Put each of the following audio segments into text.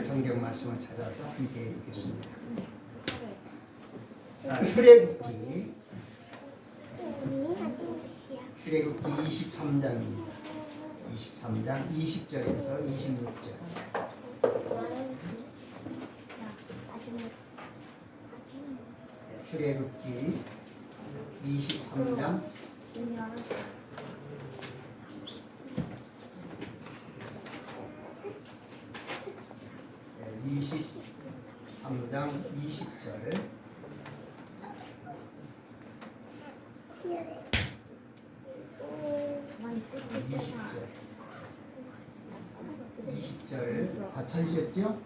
성경 말씀을 찾아서 함께 읽겠습니다. 출애굽기 23장입니다. 23장 20절에서 26절. 출애굽기 23장 23장 20절 20절 다 찾으셨죠?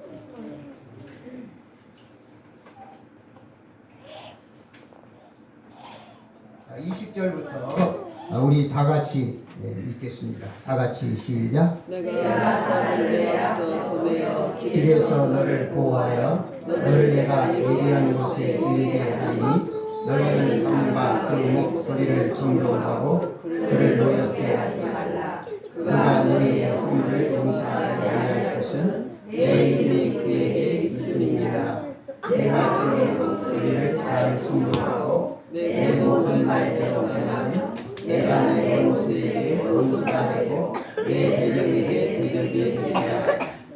자, 20절부터 우리 다 같이 읽겠습니다. 다 같이 시작. 내가 사사를 내어서 보내어 길에서 너를 보호하여 너를 내가 예비한 곳에 이르게 하리니 너희는 산과 그 목소리를 존경하고 그를 노엽게 하지 말라. 그가 너희의 허물을 용서하지 아니할 것은 내 이름이 그에게 있음이니라. 내가 그의 목소리를 잘 존경하고 내 모든 말대로 행하며 내가 내 원수에게 원수가 되고 내 대적에게 대적이 되리라.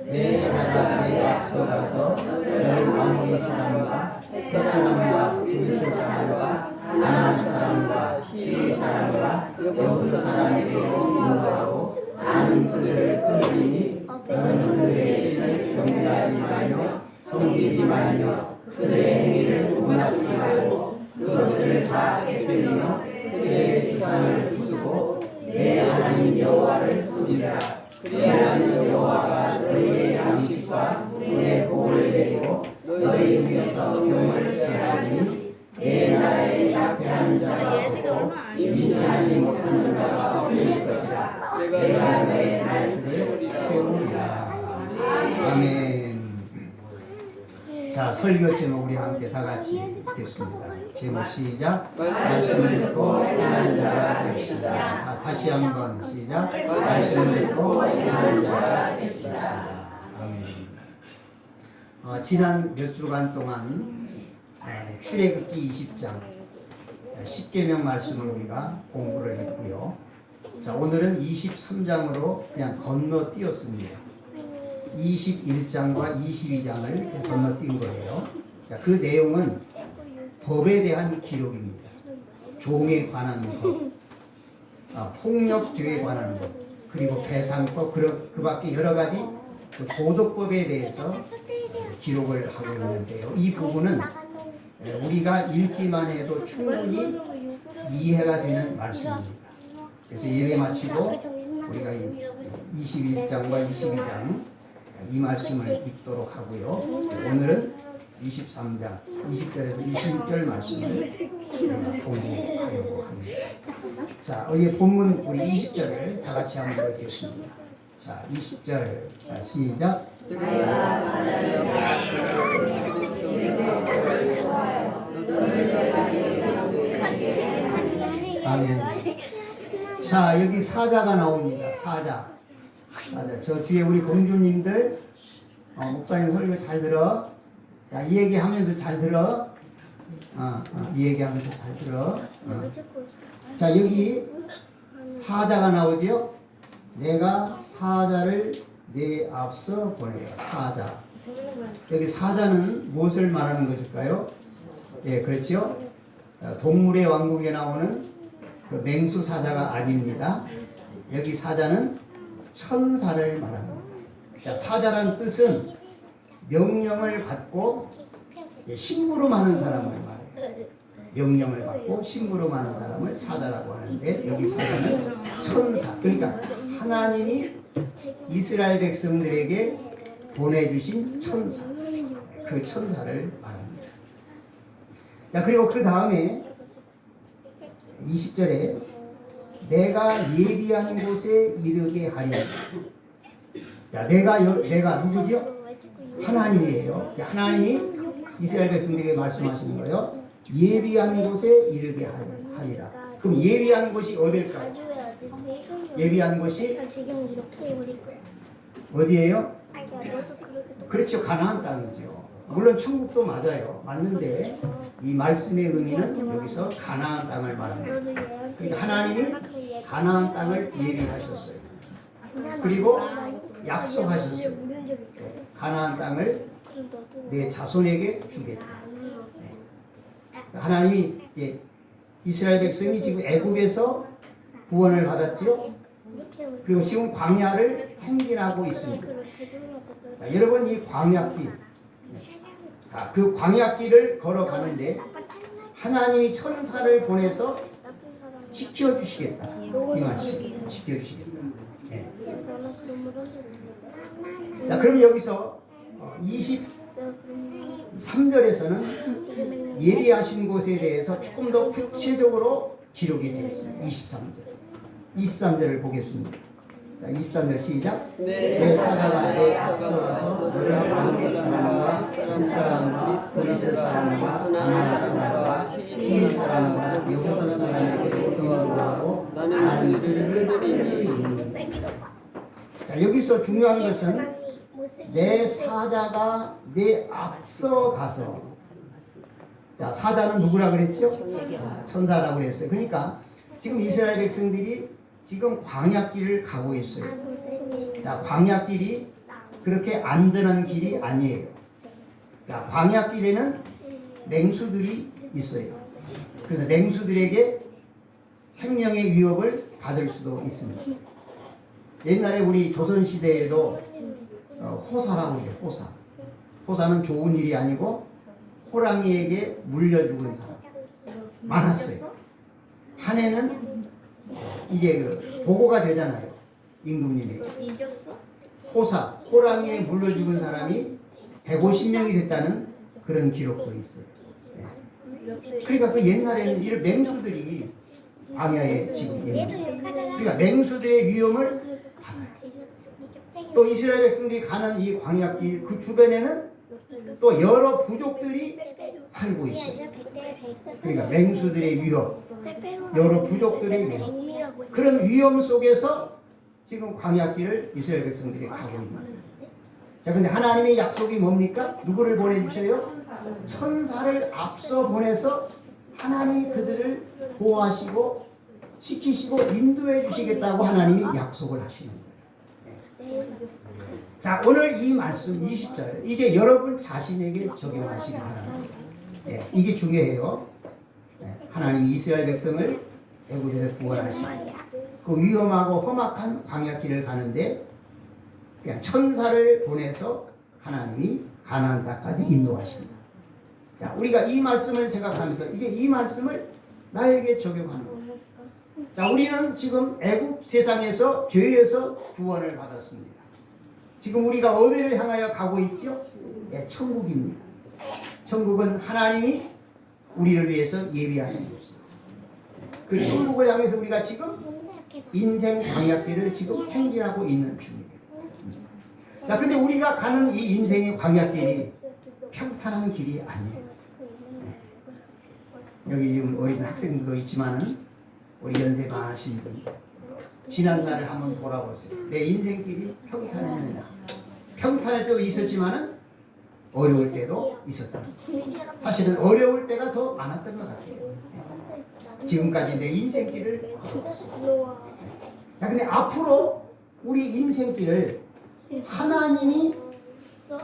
내 사자가 내 앞서가서 너를 아모리 사람과 햇 사람과 그리스 사람과 가나안 사람과 히리 사람과 여호수 사람에게 인도하고 나는 그들을 끊으리니 너는 그들의 신을 경배하지 말며 섬기지 말며 그들의 행위를 공략하지 말고 그것들을 다 깨뜨리며 그들의 주상을 부수고 내 하나님 여호와를 섬기라. 그리하면 여호와가 너희의 양식과 물의 복을 내리고 너희 중에서 병을 제하리니 내 나라에 약한 자가 없고 임신하지 못하는 자가 없을 것이라. 내가 너의 말씀을 세우리라. 아멘. 자, 설교 제목 우리 함께 다 같이 읽겠습니다. 제목 시작. 말씀을 듣고 행하는 자가 됩시다. 다시 한번 시작. 말씀을 듣고 행하는 자가 됩시다. 아멘. 지난 몇 주간 동안 출애굽기 20장 10계명 말씀을 우리가 공부를 했고요. 자, 오늘은 23장으로 그냥 건너뛰었습니다. 21장과 22장을 건너뛴 거예요. 자, 그 내용은 법에 대한 기록입니다. 종에 관한 법, 폭력죄에 관한 법, 그리고 배상법, 그 밖에 여러 가지 도덕법에 대해서 기록을 하고 있는데요. 이 부분은 우리가 읽기만 해도 충분히 이해가 되는 말씀입니다. 그래서 예배 마치고 우리가 21장과 22장 이 말씀을 읽도록 하고요. 오늘은 23장 20절에서 26절 말씀을 공부하려고 합니다. 자, 여기 본문 우리 20절을 다 같이 한번 읽겠습니다. 자, 20절 자, 시작. 아멘. 자, 여기 사자가 나옵니다. 사자. 저 뒤에 우리 공주님들 목사님 설교 잘 들어. 자, 이 얘기하면서 잘 들어. 이 얘기하면서 잘 들어. 자, 여기 사자가 나오지요. 내가 사자를 내 앞서 보내요. 사자. 여기 사자는 무엇을 말하는 것일까요? 예, 그렇죠. 동물의 왕국에 나오는 그 맹수 사자가 아닙니다. 여기 사자는 천사를 말합니다. 자, 사자란 뜻은 명령을 받고 심부름하는 사람을 말해요. 명령을 받고 심부름하는 사람을 사자라고 하는데 여기 사자는 천사. 그러니까 하나님이 이스라엘 백성들에게 보내주신 천사. 그 천사를 말합니다. 자, 그리고 그 다음에 20절에 내가 예비한 곳에 이르게 하리. 자, 내가 누구죠? 하나님이에요. 하나님이 이스라엘 백성들에게 말씀하시는 거예요. 예비한 곳에 이르게 하리라. 그럼 예비한 곳이 어딜까요? 예비한 곳이 어디예요? 그렇죠. 가나안 땅이죠. 물론 천국도 맞아요. 맞는데 이 말씀의 의미는 여기서 가나안 땅을 말합니다. 그러니까 하나님이 가나안 땅을 예비하셨어요. 그리고 약속하셨어요. 가나안 땅을 내 자손에게 주겠다. 하나님이 이제 이스라엘 백성이 지금 애굽에서 구원을 받았지요. 그리고 지금 광야를 행진하고 있습니다. 자, 여러분 이 광야길, 그 광야길을 걸어가는데 하나님이 천사를 보내서 지켜주시겠다. 이 말씀, 지켜주시겠다. 네. 자, 그럼 여기서 23절에서는 예비하신 곳에 대해서 조금 더 구체적으로 기록이 되어 있어요. 23절을 보겠습니다. 자, 23절 시작. 내 사자가 내 앞서가서 너를 아무 사람과 햇사람과 그리스 사람과 가나안 사람과 히위 사람과 여호사 사람에게 인도하고 나는 그들을 끄드리니. 자, 여기서 중요한 것은 내 사자가 내 앞서 가서. 자, 사자는 누구라 그랬죠? 천사라고 그랬어요. 그러니까 지금 이스라엘 백성들이 지금 광야길을 가고 있어요. 자, 광야길이 그렇게 안전한 길이 아니에요. 자, 광야길에는 맹수들이 있어요. 그래서 맹수들에게 생명의 위협을 받을 수도 있습니다. 옛날에 우리 조선시대에도 호사라고 해요. 호사. 호사는 좋은 일이 아니고 호랑이에게 물려 죽은 사람 많았어요. 한 해는 이게 그 보고가 되잖아요. 임금님에게. 호사, 호랑이에 물려 죽은 사람이 150명이 됐다는 그런 기록도 있어요. 네. 그러니까 그 옛날에는 이런 맹수들이 광야에 지금 그러니까 맹수들의 위험을 받아요. 또 이스라엘 백성들이 가는 이 광야길 그 주변에는 또 여러 부족들이 살고 있어요. 그러니까 맹수들의 위험, 여러 부족들의 위험, 그런 위험 속에서 지금 광야길을 이스라엘 백성들이 가고 있는 거예요. 자, 근데 하나님의 약속이 뭡니까? 누구를 보내주셔요? 천사를 앞서 보내서 하나님이 그들을 보호하시고 지키시고 인도해 주시겠다고 하나님이 약속을 하시는 거예요. 자, 오늘 이 말씀 20절 이게 여러분 자신에게 적용하시기 바랍니다. 네, 이게 중요해요. 네, 하나님이 이스라엘 백성을 애굽에서 구원하시고 그 위험하고 험악한 광야길을 가는데 그냥 천사를 보내서 하나님이 가나안 땅까지 인도하신다. 자, 우리가 이 말씀을 생각하면서 이게 이 말씀을 나에게 적용하는 거예요. 자, 우리는 지금 애굽 세상에서 죄에서 구원을 받았습니다. 지금 우리가 어디를 향하여 가고 있죠? 네, 천국입니다. 천국은 하나님이 우리를 위해서 예비하신 곳입니다. 그 천국을 향해서 우리가 지금 인생 광야길을 지금 행진하고 있는 중이에요. 자, 근데 우리가 가는 이 인생의 광야길이 평탄한 길이 아니에요. 여기 지금 어린 학생들도 있지만은 우리 연세 많으신 분 지난 날을 한번 돌아보세요. 내 인생길이 평탄했느냐? 평탄할 때도 있었지만은 어려울 때도 있었다. 사실은 어려울 때가 더 많았던 것 같아요. 지금까지 내 인생길을 걸어왔어요. 자, 근데 앞으로 우리 인생길을 하나님이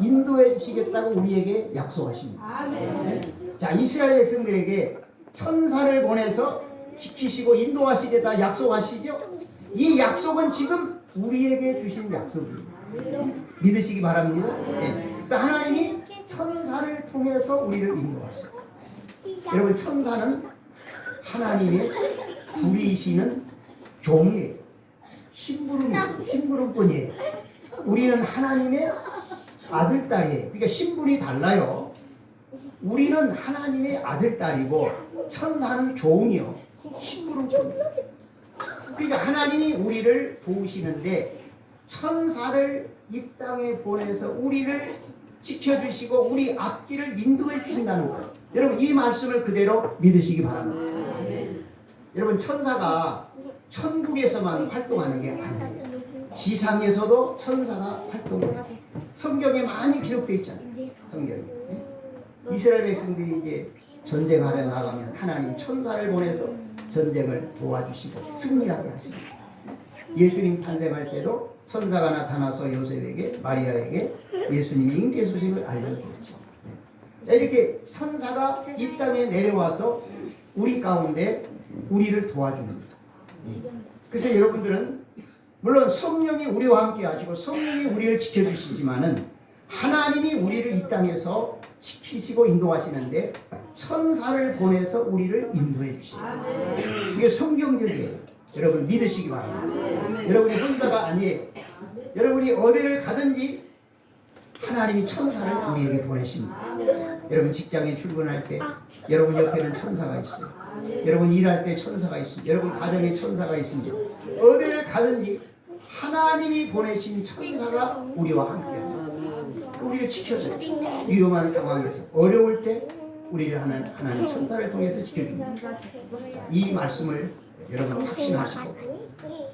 인도해 주시겠다고 우리에게 약속하십니다. 네? 자, 이스라엘 백성들에게 천사를 보내서 지키시고 인도하시겠다 약속하시죠? 이 약속은 지금 우리에게 주신 약속입니다. 믿으시기 바랍니다. 네. 그래서 하나님이 천사를 통해서 우리를 인도하시고, 여러분 천사는 하나님의 부리시는 종이에요. 심부름꾼이에요. 우리는 하나님의 아들, 딸이에요. 그러니까 신분이 달라요. 우리는 하나님의 아들, 딸이고 천사는 종이요. 심부름꾼. 그러니까 하나님이 우리를 도우시는데 천사를 이 땅에 보내서 우리를 지켜주시고 우리 앞길을 인도해 주신다는 거예요. 여러분 이 말씀을 그대로 믿으시기 바랍니다. 여러분 천사가 천국에서만 활동하는 게 아니에요. 지상에서도 천사가 활동을 해요. 성경에 많이 기록되어 있잖아요. 성경에. 이스라엘 백성들이 이제 전쟁하려 나가면 하나님이 천사를 보내서 전쟁을 도와주시고 승리하게 하십니다. 예수님 탄생할 때도 천사가 나타나서 요셉에게 마리아에게 예수님의 잉태 소식을 알려주었죠. 이렇게 천사가 이 땅에 내려와서 우리 가운데 우리를 도와줍니다. 그래서 여러분들은 물론 성령이 우리와 함께 하시고 성령이 우리를 지켜주시지만은 하나님이 우리를 이 땅에서 지키시고 인도하시는데 천사를 보내서 우리를 인도해 주십니다. 이게 성경적이에요. 여러분 믿으시기 바랍니다. 여러분이 혼자가 아니에요. 여러분이 어디를 가든지 하나님이 천사를 우리에게 보내십니다. 여러분 직장에 출근할 때 여러분 옆에는 천사가 있어요. 여러분 일할 때 천사가 있습니다. 여러분 가정에 천사가 있습니다. 어디를 가든지 하나님이 보내신 천사가 우리와 함께합니다. 우리를 지켜줘요. 위험한 상황에서 어려울 때 우리를 하나님 천사를 통해서 지켜줍니다. 이 말씀을 여러분 확신하시고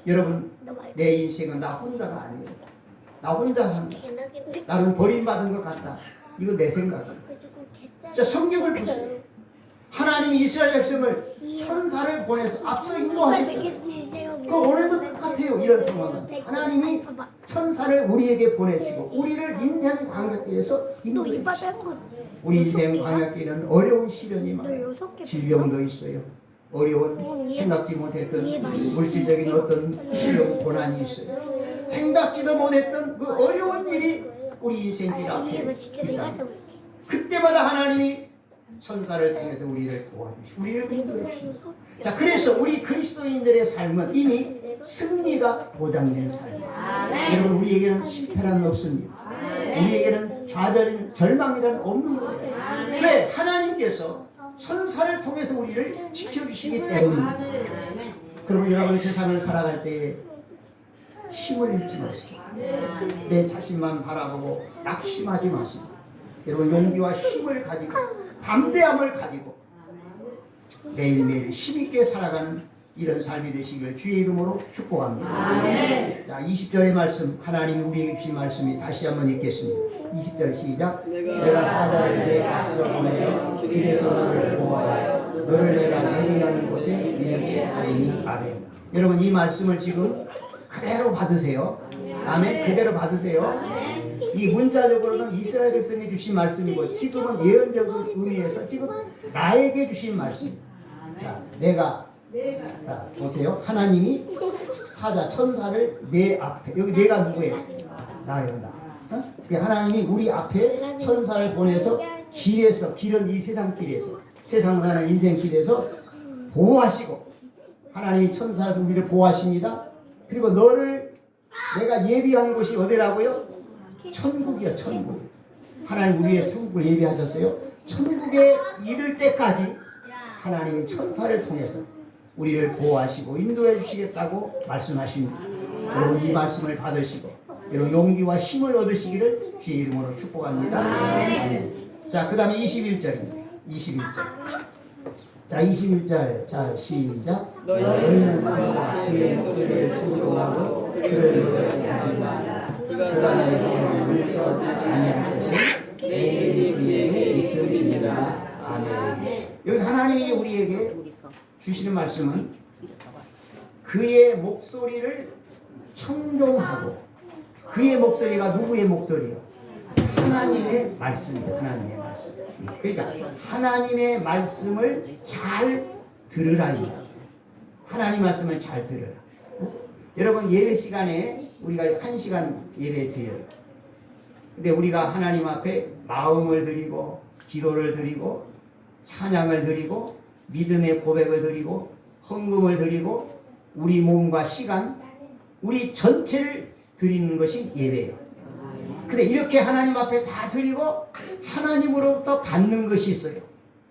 여러분 내 인생은 나 혼자가 아니에요. 나 혼자 산다. 나는 버림받은 것 같다. 이거 내 생각이에요. 자, 성경을 보세요. 하나님이 이스라엘 백성을 천사를 보내서 앞서 인도하셨죠. 오늘도 똑같아요. 이런 상황은 하나님이 천사를 우리에게 보내시고 우리를 인생 광야길에서 인도해 주시고 우리 인생 광야길은 어려운 시련이 많아요. 질병도 있어요. 어려운 생각지 못했던 물질적인 어떤 시련 고난이 있어요. 생각지도 못했던 그 어려운 일이 우리 인생길 앞에 있다. 그때마다 하나님이 천사를 통해서 우리를 도와주시고 우리를 인도해 주십니다. 자, 그래서 우리 그리스도인들의 삶은 이미 승리가 보장된 삶입니다. 여러분 우리에게는 실패란 없습니다. 우리에게는 좌절, 절망이란 없는 거예요. 왜? 하나님께서 천사를 통해서 우리를 지켜주시기 때문입니다. 그러면 여러분 세상을 살아갈 때 힘을 잃지 마시고 내 자신만 바라보고 낙심하지 마시고 여러분 용기와 힘을 가지고 담대함을 가지고 매일매일 힘있게 살아가는 이런 삶이 되시길 주의 이름으로 축복합니다. 자, 20절의 말씀 하나님이 우리에게 주신 말씀이 다시 한번 읽겠습니다. 20절 시작. 내가 사자를 내 앞서 보내어 길에서 너를 보호하여 너를 내가 예비하는 곳에 이르게 하리니 아멘. 여러분 이 말씀을 지금 그대로 받으세요. 아멘. 그대로 받으세요. 이 문자적으로는 이스라엘 백성에 주신 말씀이고 지금은 예언적인 의미에서 지금 나에게 주신 말씀. 자, 자, 보세요. 하나님이 사자 천사를 내 앞에 여기 내가 누구예요? 나예요. 나. 하나님이 우리 앞에 천사를 보내서 길에서 길은 이 세상 길에서 세상 사는 인생 길에서 보호하시고 하나님이 천사를 우리를 보호하십니다. 그리고 너를 내가 예비한 곳이 어디라고요? 천국이요. 천국. 하나님 우리의 천국을 예비하셨어요. 천국에 이를 때까지 하나님이 천사를 통해서 우리를 보호하시고 인도해 주시겠다고 말씀하십니다. 여러분 이 말씀을 받으시고 여러분 용기와 힘을 얻으시기를 주의 이름으로 축복합니다. 아멘. 자, 그 다음에 21절입니다. 21절. 자, 21절. 자, 시작. 너희는 산과 그의 목소리를 순종하고 그를 노엽게 하지 마라. 그가 너의 영을 물리쳐 아니할 것은 내일이 그에게 있으리니라. 아멘. 여기서 하나님이 우리에게 주시는 말씀은 그의 목소리를 청종하고 그의 목소리가 누구의 목소리요? 하나님의 말씀이에요. 하나님의 말씀. 그러니까 하나님의 말씀을 잘 들으라니. 하나님 말씀을 잘 들으라. 여러분 예배 시간에 우리가 1시간 예배 드려요. 근데 우리가 하나님 앞에 마음을 드리고 기도를 드리고 찬양을 드리고 믿음의 고백을 드리고 헌금을 드리고 우리 몸과 시간 우리 전체를 드리는 것이 예배예요. 근데 이렇게 하나님 앞에 다 드리고 하나님으로부터 받는 것이 있어요.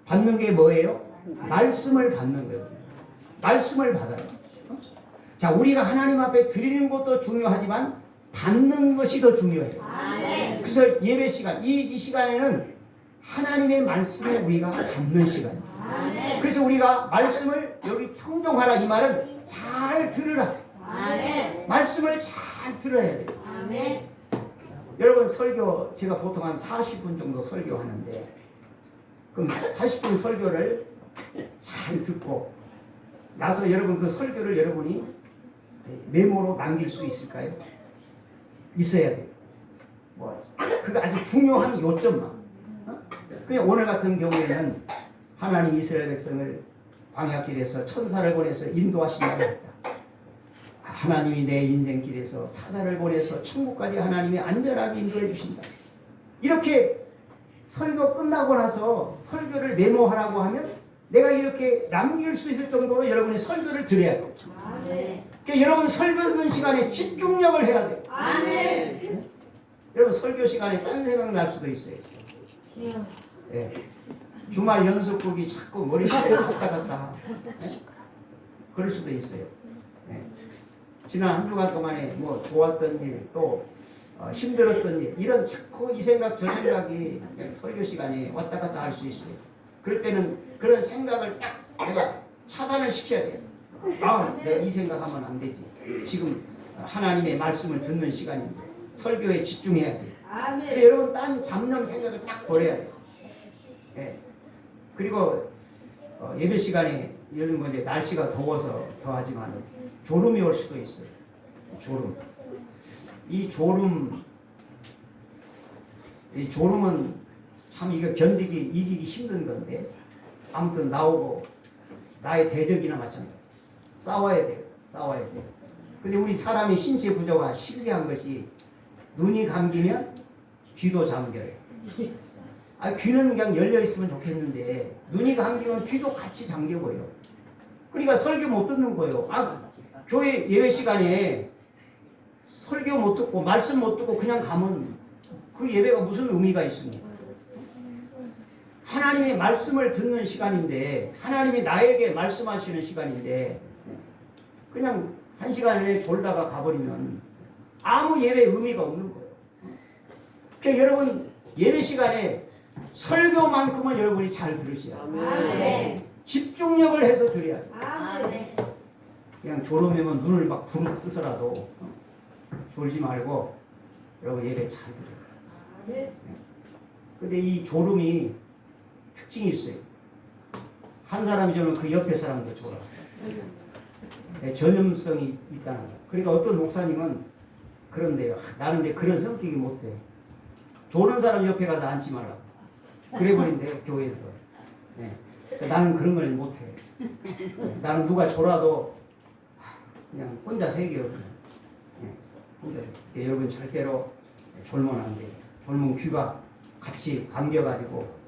받는 게 뭐예요? 말씀을 받는 거예요. 말씀을 받아요. 자, 우리가 하나님 앞에 드리는 것도 중요하지만 받는 것이 더 중요해요. 그래서 예배 시간, 이 시간에는 하나님의 말씀을 우리가 받는 시간이에요. 그래서 우리가 말씀을 여기 청종하라 이 말은 잘 들으라. 아멘. 말씀을 잘 들어야 돼요. 아멘. 여러분 설교 제가 보통 한 40분 정도 설교하는데 그럼 40분 설교를 잘 듣고 나서 여러분 그 설교를 여러분이 메모로 남길 수 있을까요? 있어야 돼요. 그게 아주 중요한 요점만. 그냥 오늘 같은 경우에는 하나님 이스라엘 백성을 광야길에서 천사를 보내서 인도하신다고 했다. 하나님이 내 인생길에서 사자를 보내서 천국까지 하나님이 안전하게 인도해 주신다. 이렇게 설교 끝나고 나서 설교를 메모하라고 하면 내가 이렇게 남길 수 있을 정도로 여러분이 설교를 들어야 돼요. 그러니까 여러분 설교 듣는 시간에 집중력을 해야 돼요. 아멘. 여러분 설교 시간에 딴 생각 날 수도 있어요. 네. 주말 연속극이 자꾸 머릿속에 갔다 갔다. 네? 그럴 수도 있어요. 네. 지난 한 주간 동안에 뭐 좋았던 일, 또 힘들었던 일, 이런 자꾸 이 생각 저 생각이 설교 시간에 왔다 갔다 할 수 있어요. 그럴 때는 그런 생각을 딱 내가 차단을 시켜야 돼요. 내가 이 생각하면 안 되지. 지금 하나님의 말씀을 듣는 시간인데 설교에 집중해야 돼요. 그래서 여러분 딴 잡념 생각을 딱 버려야 돼요. 네. 그리고 예배 시간에 요즘 뭐 이제 날씨가 더워서 더하지만 졸음이 올 수도 있어요. 졸음. 이 졸음은 참 이거 이기기 힘든 건데 아무튼 나오고 나의 대적이나 마찬가지. 싸워야 돼요. 근데 우리 사람의 신체 구조가 신기한 것이 눈이 감기면 귀도 잠겨요. 귀는 그냥 열려 있으면 좋겠는데 눈이 감기면 귀도 같이 잠겨버려. 그러니까 설교 못 듣는 거예요. 교회 예배 시간에 설교 못 듣고 말씀 못 듣고 그냥 가면 그 예배가 무슨 의미가 있습니까? 하나님의 말씀을 듣는 시간인데 하나님이 나에게 말씀하시는 시간인데 그냥 한 시간에 졸다가 가버리면 아무 예배 의미가 없는 거예요. 그러니까 여러분 예배 시간에 설교만큼은 여러분이 잘 들으셔야 돼요. 집중력을 해서 들어야 돼요. 그냥 졸음이면 눈을 막 부르 뜨서라도 졸지 말고 여러분 예배 잘 들어요. 근데 이 졸음이 특징이 있어요. 한 사람이 졸으면 그 옆에 사람도 졸아. 전염성이 있다는 거예요. 그러니까 어떤 목사님은 그런데요. 나는 내 그런 성격이 못돼. 조는 사람 옆에 가서 앉지 말라. 그래 버린대 교회에서. 네. 나는 그런 걸 못해. 나는 누가 졸아도 그냥 혼자 새겨. 네. 혼자. 여러분 절대로 졸면 안 돼요. 졸면 귀가 같이 감겨가지고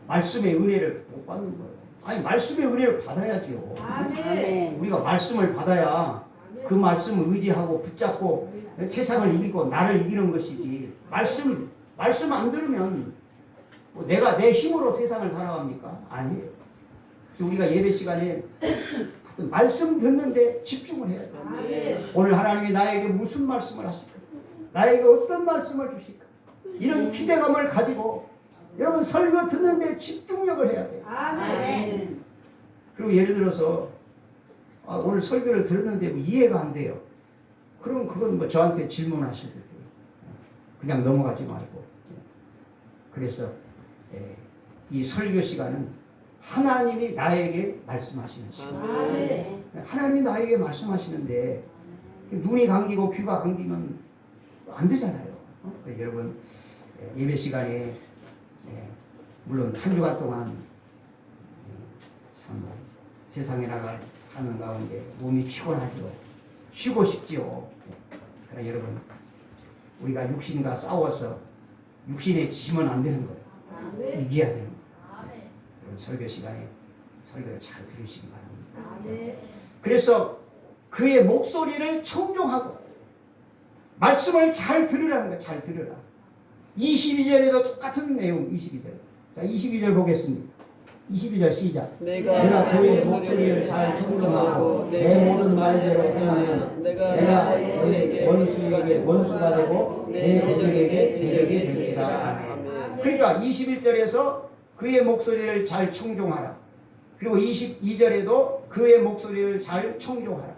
말씀의 은혜를 못 받는 거예요. 말씀의 은혜를 받아야지요. 아멘. 우리가 말씀을 받아야 그 말씀을 의지하고 붙잡고 세상을 이기고 나를 이기는 것이지. 말씀 안 들으면 내가 내 힘으로 세상을 살아갑니까? 아니에요. 그래서 우리가 예배 시간에 말씀 듣는데 집중을 해야 돼요. 아멘. 오늘 하나님이 나에게 무슨 말씀을 하실까? 나에게 어떤 말씀을 주실까? 이런 기대감을 가지고 여러분 설교 듣는데 집중력을 해야 돼요. 아멘. 그리고 예를 들어서 오늘 설교를 들었는데 뭐 이해가 안 돼요. 그럼 그건 뭐 저한테 질문하셔도 돼요. 그냥 넘어가지 말고. 그래서 이 설교 시간은 하나님이 나에게 말씀하시는 시간. 아멘. 하나님이 나에게 말씀하시는데 눈이 감기고 귀가 감기면 안 되잖아요. 여러분 예배 시간에 물론 한 주간 동안 참 세상에 나가 사는 가운데 몸이 피곤하죠. 쉬고 싶지요. 그러나 여러분 우리가 육신과 싸워서 육신에 지면 안 되는 거예요. 이겨야 되는 거예요. 여러분 설교 시간에 설교를 잘 들으시기 바랍니다. 그래서 그의 목소리를 청종하고 말씀을 잘 들으라는 거예요. 잘 들으라. 22절에도 똑같은 내용 22절. 자, 22절 보겠습니다. 22절 시작. 내가 그의 목소리를 잘 청종하고 내 모든 말대로 행하면 내가 너의 원수에게 원수가 되고 내 대적에게 대적이 될지라. 아멘. 그러니까 21절에서 그의 목소리를 잘 청종하라. 그리고 22절에도 그의 목소리를 잘 청종하라.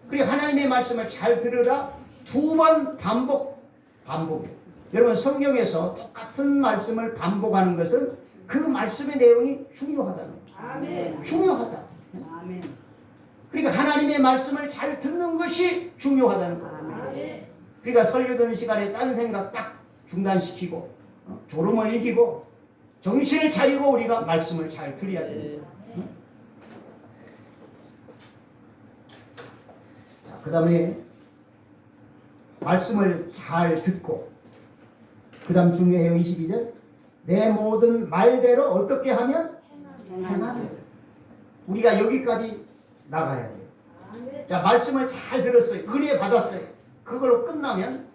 그리고 하나님의 말씀을 잘 들으라. 2번 반복이에요. 여러분 성경에서 똑같은 말씀을 반복하는 것은 그 말씀의 내용이 중요하다는 거예요. 아멘. 중요하다. 아멘. 그러니까 하나님의 말씀을 잘 듣는 것이 중요하다는 거예요. 아멘. 그러니까 설교 듣는 시간에 딴 생각 딱 중단시키고 졸음을 이기고 정신을 차리고 우리가 말씀을 잘 들어야 됩니다. 자, 그 다음에 말씀을 잘 듣고 그 다음 중요해요. 22절 내 모든 말대로 어떻게 하면 행하면 우리가 여기까지 나가야 돼요. 자, 말씀을 잘 들었어요. 은혜 받았어요. 그걸로 끝나면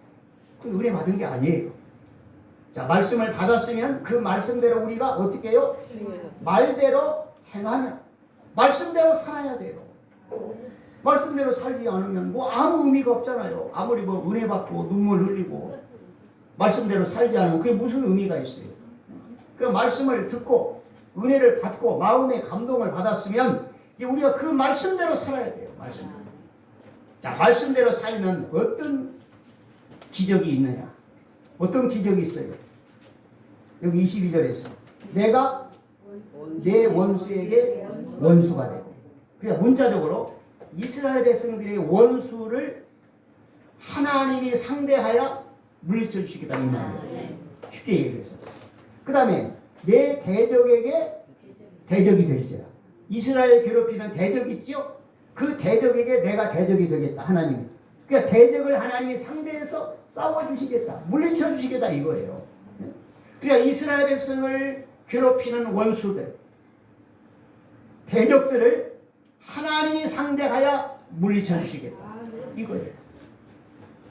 그 은혜 받은 게 아니에요. 자, 말씀을 받았으면 그 말씀대로 우리가 어떻게 해요? 말대로 행하면 말씀대로 살아야 돼요. 말씀대로 살지 않으면 뭐 아무 의미가 없잖아요. 아무리 뭐 은혜 받고 눈물 흘리고 말씀대로 살지 않으면 그게 무슨 의미가 있어요? 그 말씀을 듣고 은혜를 받고 마음의 감동을 받았으면 우리가 그 말씀대로 살아야 돼요. 말씀대로. 자, 말씀대로 살면 어떤 기적이 있느냐? 어떤 기적이 있어요? 여기 22절에서 내가 내 원수에게 원수가 되고, 그러니까 문자적으로 이스라엘 백성들의 원수를 하나님이 상대하여 물리쳐 주시겠다는 이 말이에요. 쉽게 얘기해서. 그 다음에 내 대적에게 대적이 될지라. 이스라엘 괴롭히는 대적 있죠? 그 대적에게 내가 대적이 되겠다. 하나님이. 그러니까 대적을 하나님이 상대해서 싸워주시겠다. 물리쳐 주시겠다 이거예요. 그러니까 이스라엘 백성을 괴롭히는 원수들, 대적들을 하나님이 상대하여 물리쳐 주시겠다. 이거예요.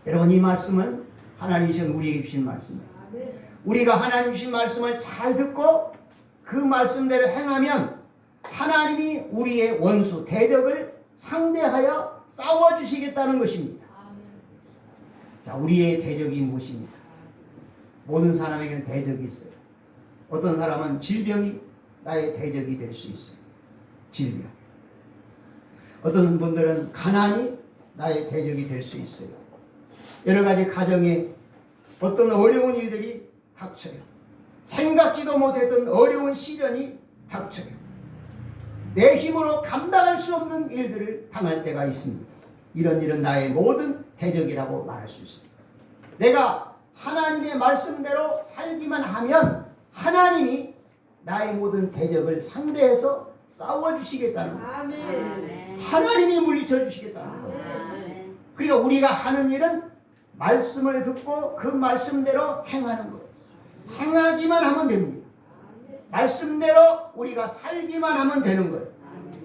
여러분 이 말씀은 하나님이신 우리에게 주신 말씀이에요. 우리가 하나님 주신 말씀을 잘 듣고 그 말씀대로 행하면 하나님이 우리의 원수, 대적을 상대하여 싸워주시겠다는 것입니다. 자, 우리의 대적이 무엇입니까? 모든 사람에게는 대적이 있어요. 어떤 사람은 질병이 나의 대적이 될 수 있어요. 질병. 어떤 분들은 가난이 나의 대적이 될 수 있어요. 여러 가지 가정에 어떤 어려운 일들이 닥쳐요. 생각지도 못했던 어려운 시련이 닥쳐요. 내 힘으로 감당할 수 없는 일들을 당할 때가 있습니다. 이런 일은 나의 모든 대적이라고 말할 수 있습니다. 내가 하나님의 말씀대로 살기만 하면 하나님이 나의 모든 대적을 상대해서 싸워주시겠다는 거예요. 아멘. 하나님이 물리쳐 주시겠다는 거예요. 아멘. 그러니까 우리가 하는 일은 말씀을 듣고 그 말씀대로 행하는 거예요. 행하기만 하면 됩니다. 말씀대로 우리가 살기만 하면 되는 거예요.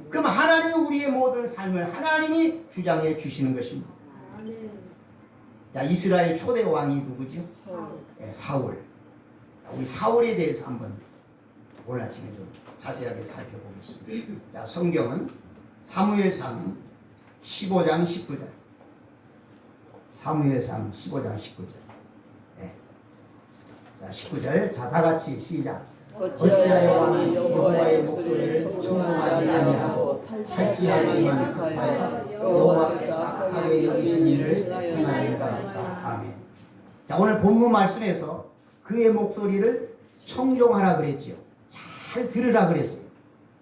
그럼 하나님이 우리의 모든 삶을 하나님이 주장해 주시는 것입니다. 자, 이스라엘 초대 왕이 누구죠? 네, 사울. 우리 사울에 대해서 한번 오늘 아침에 좀 자세하게 살펴보겠습니다. 자, 성경은 사무엘상 15장 19절. 사무엘상 15장 19절. 네. 자, 19절. 자, 다 같이 시작. 어찌하여 왕이 여호와의 목소리를 청종하지 아니하고 탈취하기만 급하여 여호와께서 악하게 여기신 일을 행하니까. 아멘. 자, 오늘 본문 말씀에서 그의 목소리를 청종하라 그랬지요. 잘 들으라 그랬어요.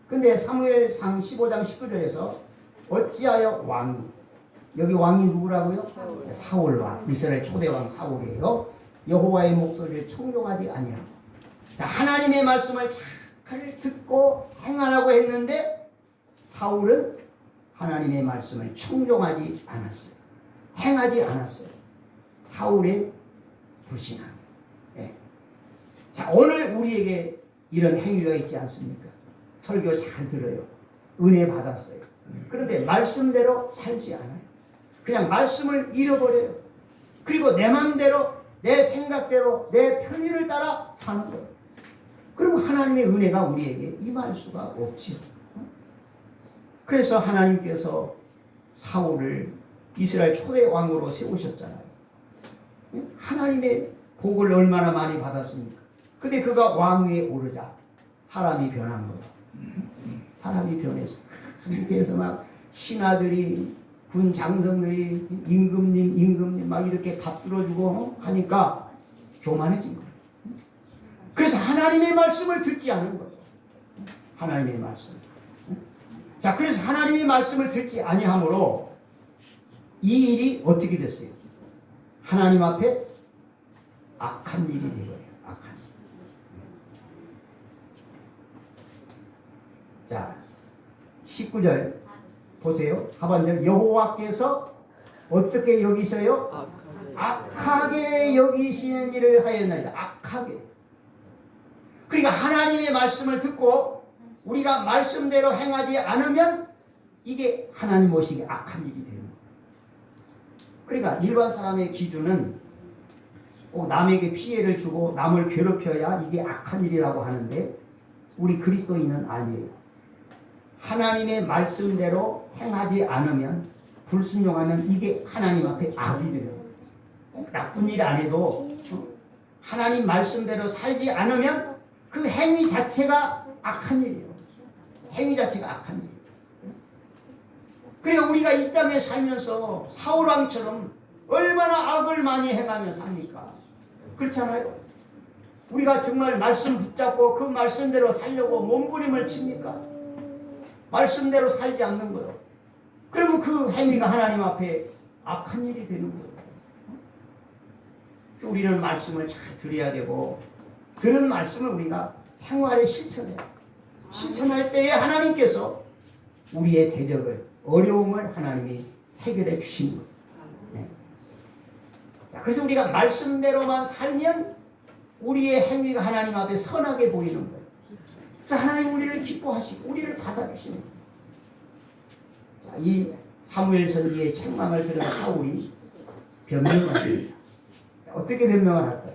근데 사무엘상 15장 19절에서 어찌하여 왕이, 여기 왕이 누구라고요? 사울 왕, 이스라엘 초대왕 사울이에요. 여호와의 목소리를 청종하지 아니하고. 자, 하나님의 말씀을 잘 듣고 행하라고 했는데 사울은 하나님의 말씀을 청종하지 않았어요. 행하지 않았어요. 사울의 불신함. 네. 자, 오늘 우리에게 이런 행위가 있지 않습니까? 설교 잘 들어요. 은혜 받았어요. 그런데 말씀대로 살지 않아요. 그냥 말씀을 잃어버려요. 그리고 내 마음대로, 내 생각대로, 내 편의를 따라 사는 거예요. 그럼 하나님의 은혜가 우리에게 임할 수가 없지요. 그래서 하나님께서 사울을 이스라엘 초대 왕으로 세우셨잖아요. 하나님의 복을 얼마나 많이 받았습니까? 근데 그가 왕위에 오르자 사람이 변한 거예요. 사람이 변해서 밑에서 막 신하들이 군 장성들이 임금님 막 이렇게 받들어주고 하니까 교만해진 거예요. 그래서 하나님의 말씀을 듣지 않은 거예요. 하나님의 말씀. 자, 그래서 하나님의 말씀을 듣지 아니하므로 이 일이 어떻게 됐어요? 하나님 앞에 악한 일이 된 거예요. 악한 일. 자, 19절 보세요. 하반절 여호와께서 어떻게 여기셔요? 악하게 여기시는 일을 하였나이다. 악하게. 그러니까 하나님의 말씀을 듣고 우리가 말씀대로 행하지 않으면 이게 하나님 모시기 악한 일이 되는 거예요. 그러니까 일반 사람의 기준은 남에게 피해를 주고 남을 괴롭혀야 이게 악한 일이라고 하는데 우리 그리스도인은 아니에요. 하나님의 말씀대로 행하지 않으면 불순종하면 이게 하나님 앞에 악이 돼요. 나쁜 일 안 해도 하나님 말씀대로 살지 않으면 그 행위 자체가 악한 일이에요. 행위 자체가 악한 일. 그러니까 우리가 이 땅에 살면서 사울왕처럼 얼마나 악을 많이 행하며 삽니까? 그렇잖아요. 우리가 정말 말씀 붙잡고 그 말씀대로 살려고 몸부림을 칩니까? 말씀대로 살지 않는 거예요. 그러면 그 행위가 하나님 앞에 악한 일이 되는 거예요. 그래서 우리는 말씀을 잘 들어야 되고 들은 말씀을 우리가 생활에 실천해요. 실천할 때에 하나님께서 우리의 대적을 어려움을 하나님이 해결해 주시는 거예요. 네. 자, 그래서 우리가 말씀대로만 살면 우리의 행위가 하나님 앞에 선하게 보이는 거예요. 그래서 하나님 우리를 기뻐하시고 우리를 받아주시는 거예요. 자, 이 사무엘 선지의 책망을 들은 사울이 변명을 합니다. 자, 어떻게 변명을 할까요?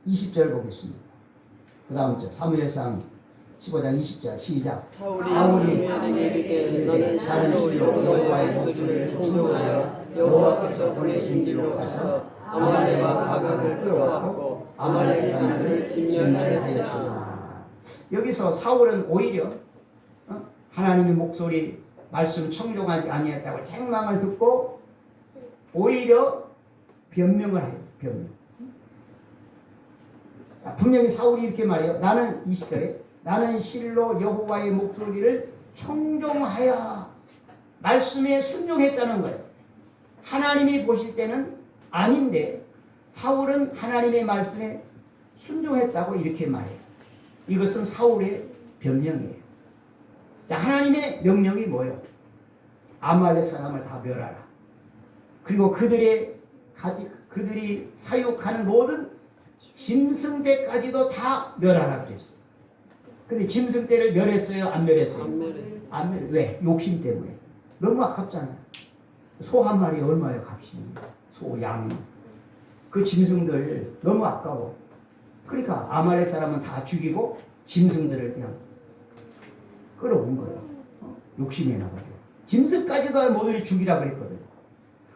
20절 보겠습니다. 그 다음 절 사무엘상 15장 20절 시작. 사울이 사무엘에게 이르되 너는 실로 여호와의 목소리를 청종하여 여호와께서 보내신 길로 가서 아말렉과 바각을 끌어왔고 아말렉 사람들을 진멸하였으나. 여기서 사울은 오히려 하나님의 목소리 말씀 청종하지 아니했다고 책망을 듣고 오히려 변명을 해요. 변명. 분명히 사울이 이렇게 말해요. 나는 20절에 나는 실로 여호와의 목소리를 청종하여 말씀에 순종했다는 거예요. 하나님이 보실 때는 아닌데 사울은 하나님의 말씀에 순종했다고 이렇게 말해요. 이것은 사울의 변명이에요. 자, 하나님의 명령이 뭐예요? 아말렉 사람을 다 멸하라. 그리고 그들이 사육하는 모든 짐승떼까지도 다 멸하라 그랬어요. 근데 짐승떼를 멸했어요? 안 멸했어요? 안 멸했어요. 왜? 욕심 때문에. 너무 아깝잖아요. 소 한 마리 얼마예요 값이? 소, 양. 그 짐승들 너무 아까워. 그러니까 아말렉 사람은 다 죽이고 짐승들을 그냥 끌어온 거예요. 욕심이 나가지고. 짐승까지도 모두 죽이라 그랬거든요.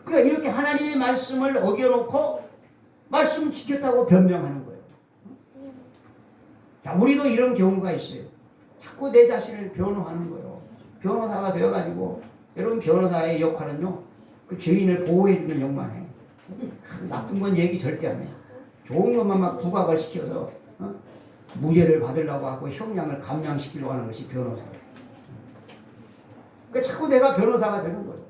그러니까 이렇게 하나님의 말씀을 어겨놓고 말씀 지켰다고 변명하는 거예요. 자, 우리도 이런 경우가 있어요. 자꾸 내 자신을 변호하는 거예요. 변호사가 되어가지고 여러분 변호사의 역할은요. 그 죄인을 보호해주는 역만 해. 나쁜 건 얘기 절대 안 해. 좋은 것만 막 부각을 시켜서 무죄를 받으려고 하고 형량을 감량시키려고 하는 것이 변호사예요. 그러니까 자꾸 내가 변호사가 되는 거예요.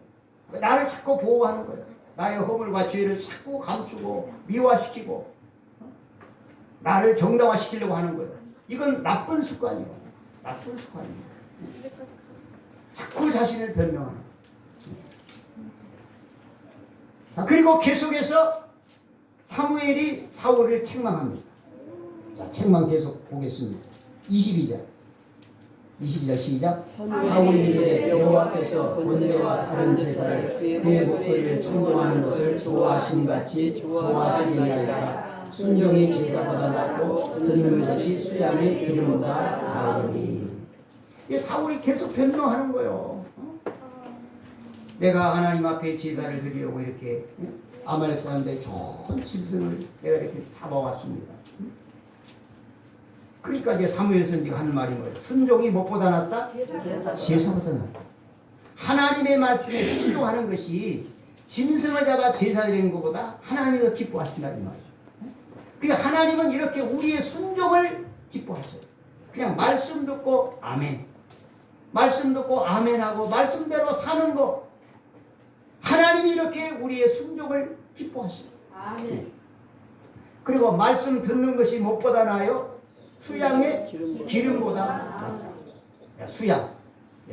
나를 자꾸 보호하는 거예요. 나의 허물과 죄를 자꾸 감추고 미화시키고 나를 정당화시키려고 하는 거예요. 이건 나쁜 습관이에요. 나쁜 습관이에요. 자꾸 자신을 변명하는 거예요. 그리고 계속해서 사무엘이 사울을 책망합니다. 자, 책망 계속 보겠습니다. 22절 시작. 사울이 이르되 여호와께서 번제와 다른 제사를 그의 목소리를 청종하는 것을 좋아하신 같이 좋아하시니라. 순종이 제사보다 낫고 듣는 것이 수양의 기름보다 나으니. 이 사울이 계속 변명하는 거예요. 내가 하나님 앞에 제사를 드리려고 이렇게 아말렉 사람들의 좋은 짐승을 내가 이렇게 잡아왔습니다. 그러니까 이제 사무엘 선지가 하는 말이 뭐예요? 순종이 무엇보다 낫다? 제사보다 낫다. 하나님의 말씀에 순종하는 것이 짐승을 잡아 제사 드리는 것보다 하나님이 더 기뻐하신다 이 말이죠. 그러니까 하나님은 이렇게 우리의 순종을 기뻐하셔요. 그냥 말씀 듣고 아멘, 말씀 듣고 아멘하고 말씀대로 사는 거, 하나님이 이렇게 우리의 순종을 기뻐하셔요. 아멘. 그리고 말씀 듣는 것이 무엇보다 나아요? 수양의 기름보다 낫다. 수양,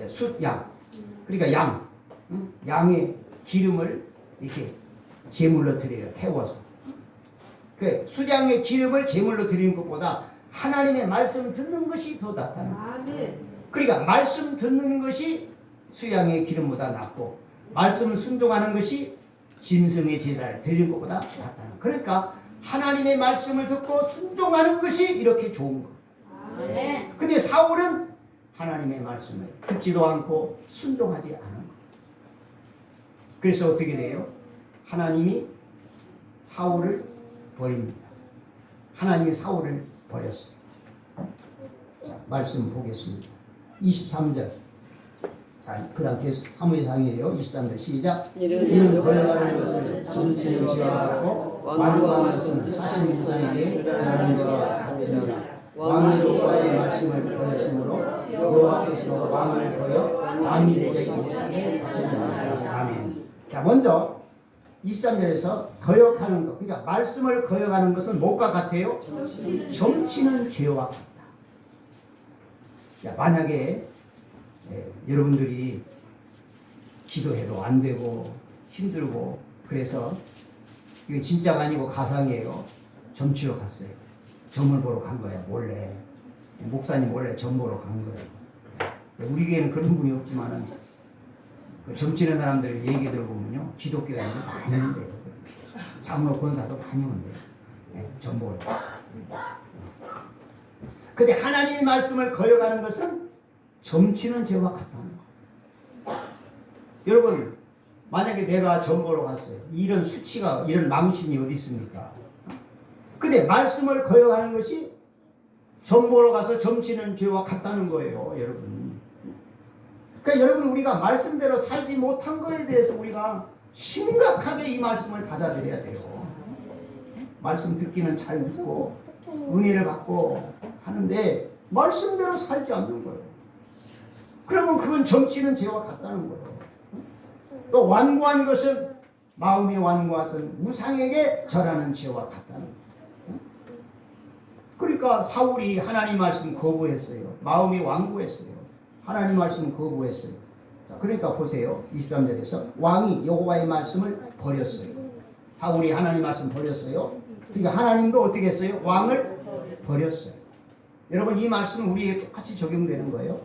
숫양. 그러니까 양, 양의 기름을 이렇게 제물로 드려요. 태워서. 그 수양의 기름을 제물로 드리는 것보다 하나님의 말씀 듣는 것이 더 낫다는 거예요. 아멘. 그러니까 말씀 듣는 것이 수양의 기름보다 낫고 말씀 순종하는 것이 짐승의 제사를 드리는 것보다 낫다는 거예요. 그러니까 하나님의 말씀을 듣고 순종하는 것이 이렇게 좋은 거예요. 아멘. 근데 사울은 하나님의 말씀을 듣지도 않고 순종하지 않은 거예요. 그래서 어떻게 돼요? 하나님이 사울을 버립니다. 하나님이 사울을 버렸어요. 자, 말씀 보겠습니다. 23절. 자, 그 다음 계속 사무엘상이에요. 23절 시작. 이는 거여가는 것을 점치는 죄와 같고 왕과 말씀 사신 사에게 잘하는 죄와 같으니라. 왕이 여호와의 말씀을 버렸으므로 여호와께서 왕을 버려 왕이 되지 못하게 하셨느니라. 아멘. 자, 먼저 23절에서 거역하는 것, 그러니까 말씀을 거역하는 것은 뭐가 같아요? 점치는 죄와 같다. 자, 만약에 여러분들이 기도해도 안 되고 힘들고 그래서 이건 진짜가 아니고 가상이에요. 점치러 갔어요. 점을 보러 간 거야, 몰래. 목사님 몰래 점 보러 간 거예요. 우리 교회는 그런 분이 없지만은 그 점치는 사람들 얘기 들어보면요, 기독교에 많이 온대요. 장로 권사도 많이 온대요. 점 보러. 근데 하나님의 말씀을 거역하는 것은 점치는 죄와 같다는 거예요. 여러분, 만약에 내가 점 보러 갔어요. 이런 수치가, 이런 망신이 어디 있습니까? 근데 말씀을 거역하는 것이 점 보러 가서 점치는 죄와 같다는 거예요, 여러분. 그러니까 여러분, 우리가 말씀대로 살지 못한 거에 대해서 우리가 심각하게 이 말씀을 받아들여야 돼요. 말씀 듣기는 잘 듣고 은혜를 받고 하는데 말씀대로 살지 않는 거예요. 그러면 그건 점치는 죄와 같다는 거예요. 또 완고한 것은, 마음이 완고한 것은 우상에게 절하는 죄와 같다는 거예요. 그러니까 사울이 하나님 말씀 거부했어요. 마음이 완고했어요. 하나님 말씀 거부했어요. 자, 그러니까 보세요. 23절에서 왕이 여호와의 말씀을 버렸어요. 사울이 하나님 말씀 버렸어요. 그러니까 하나님도 어떻게 했어요? 왕을 버렸어요. 여러분, 이 말씀은 우리에게 똑같이 적용되는 거예요.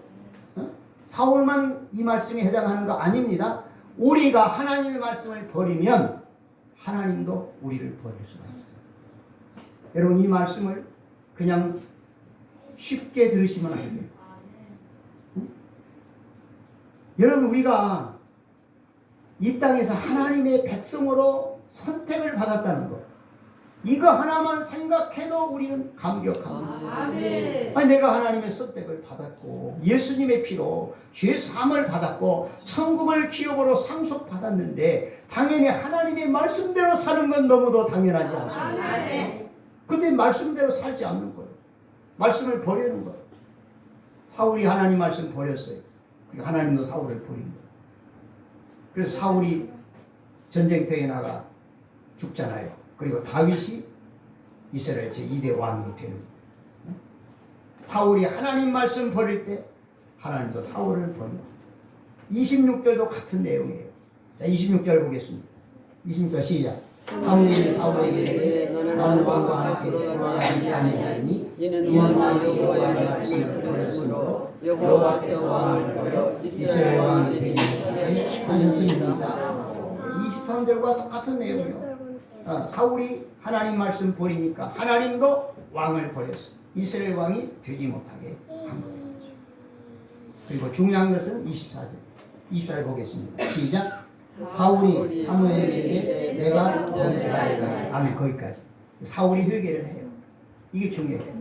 사울만 이 말씀에 해당하는 거 아닙니다. 우리가 하나님의 말씀을 버리면 하나님도 우리를 버릴 수가 있어요. 여러분, 이 말씀을 그냥 쉽게 들으시면 안 돼요. 여러분, 우리가 이 땅에서 하나님의 백성으로 선택을 받았다는 것, 이거 하나만 생각해도 우리는 감격합니다. 아멘. 아니, 내가 하나님의 선택을 받았고 예수님의 피로 죄 사함을 받았고 천국을 기업으로 상속받았는데 당연히 하나님의 말씀대로 사는 건 너무도 당연하지 않습니까? 아멘. 근데 말씀대로 살지 않는 거예요. 말씀을 버리는 거예요. 사울이 하나님 말씀 버렸어요. 그러니까 하나님도 사울을 버린 거예요. 그래서 사울이 전쟁터에 나가 죽잖아요. 그리고 다윗이 이스라엘 제2대 왕이 되는 거예요. 사울이 하나님 말씀 버릴 때 하나님도 사울을 버린 거예요. 26절도 같은 내용이에요. 자, 26절 보겠습니다. 26절 시작. 사무엘이 사울에게 이르되 나는 왕과 함께 돌아가지 아니하리니 이는 왕이 여호와의 말씀을 버렸으므로 여호와께서 왕을 버려 이스라엘 왕이 되게 하셨습니다. 23절과 똑같은 내용이에요. 사울이 하나님 말씀 버리니까 하나님도 왕을 버렸어요. 이스라엘 왕이 되지 못하게 한 거예요. 그리고 중요한 것은 24절. 24절 보겠습니다. 시작. 사울이 사무엘에게 이르되 내가 범죄하였다. 아멘. 거기까지. 사울이 회개를 해요. 이게 중요해요.